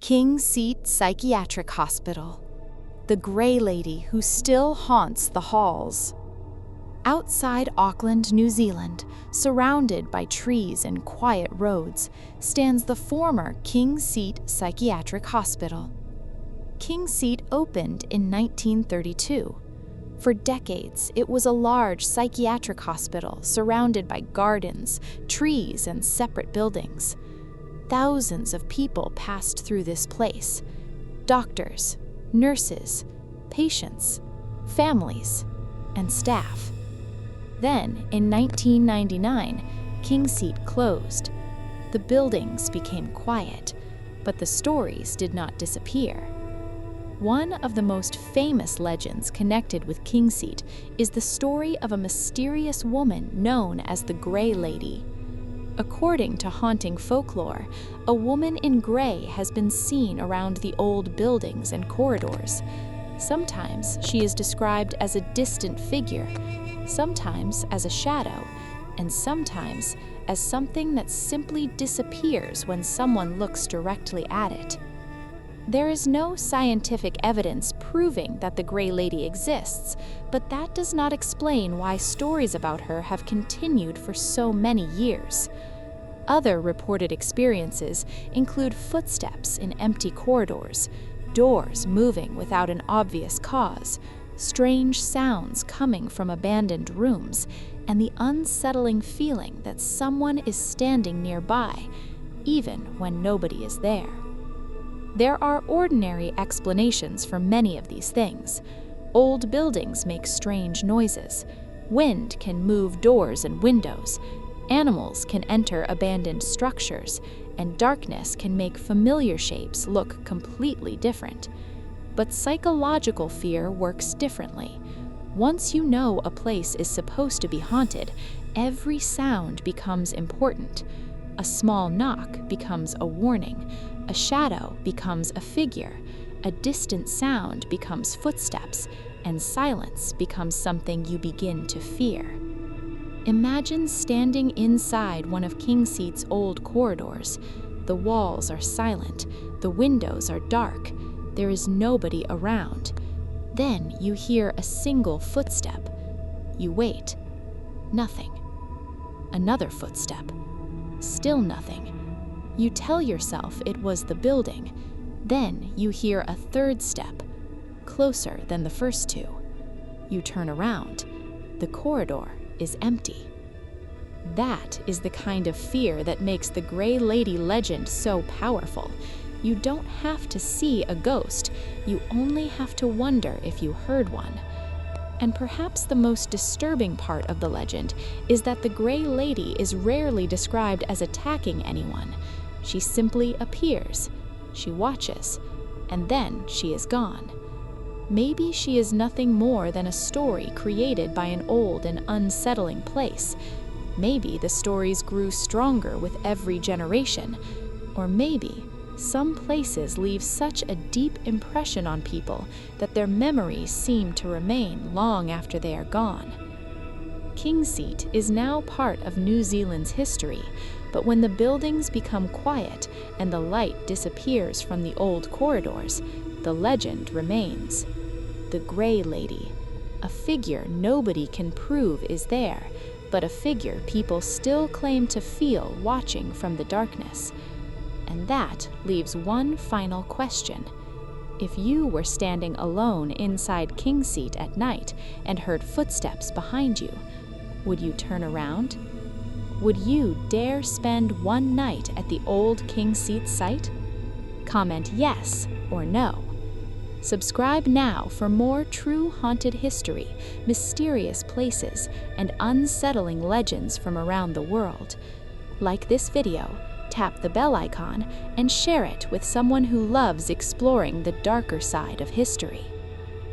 Kingseat Psychiatric Hospital, the Grey Lady who still haunts the halls. Outside Auckland, New Zealand, surrounded by trees and quiet roads, stands the former Kingseat Psychiatric Hospital. Kingseat opened in 1932. For decades, it was a large psychiatric hospital surrounded by gardens, trees, and separate buildings. Thousands of people passed through this place: doctors, nurses, patients, families, and staff. Then, in 1999, Kingseat closed. The buildings became quiet, but the stories did not disappear. One of the most famous legends connected with Kingseat is the story of a mysterious woman known as the Grey Lady. According to haunting folklore, a woman in gray has been seen around the old buildings and corridors. Sometimes she is described as a distant figure, sometimes as a shadow, and sometimes as something that simply disappears when someone looks directly at it. There is no scientific evidence proving that the Grey Lady exists, but that does not explain why stories about her have continued for so many years. Other reported experiences include footsteps in empty corridors, doors moving without an obvious cause, strange sounds coming from abandoned rooms, and the unsettling feeling that someone is standing nearby, even when nobody is there. There are ordinary explanations for many of these things. Old buildings make strange noises. Wind can move doors and windows. Animals can enter abandoned structures, and darkness can make familiar shapes look completely different. But psychological fear works differently. Once you know a place is supposed to be haunted, every sound becomes important. A small knock becomes a warning. A shadow becomes a figure, a distant sound becomes footsteps, and silence becomes something you begin to fear. Imagine standing inside one of Kingseat's old corridors. The walls are silent, the windows are dark, there is nobody around. Then you hear a single footstep. You wait. Nothing. Another footstep. Still nothing. You tell yourself it was the building. Then you hear a third step, closer than the first two. You turn around. The corridor is empty. That is the kind of fear that makes the Grey Lady legend so powerful. You don't have to see a ghost. You only have to wonder if you heard one. And perhaps the most disturbing part of the legend is that the Grey Lady is rarely described as attacking anyone. She simply appears, she watches, and then she is gone. Maybe she is nothing more than a story created by an old and unsettling place. Maybe the stories grew stronger with every generation. Or maybe some places leave such a deep impression on people that their memories seem to remain long after they are gone. Kingseat is now part of New Zealand's history, but when the buildings become quiet and the light disappears from the old corridors, the legend remains. The Grey Lady, a figure nobody can prove is there, but a figure people still claim to feel watching from the darkness. And that leaves one final question. If you were standing alone inside Kingseat at night and heard footsteps behind you, would you turn around? Would you dare spend one night at the old Kingseat site? Comment yes or no. Subscribe now for more true haunted history, mysterious places, and unsettling legends from around the world. Like this video, tap the bell icon, and share it with someone who loves exploring the darker side of history.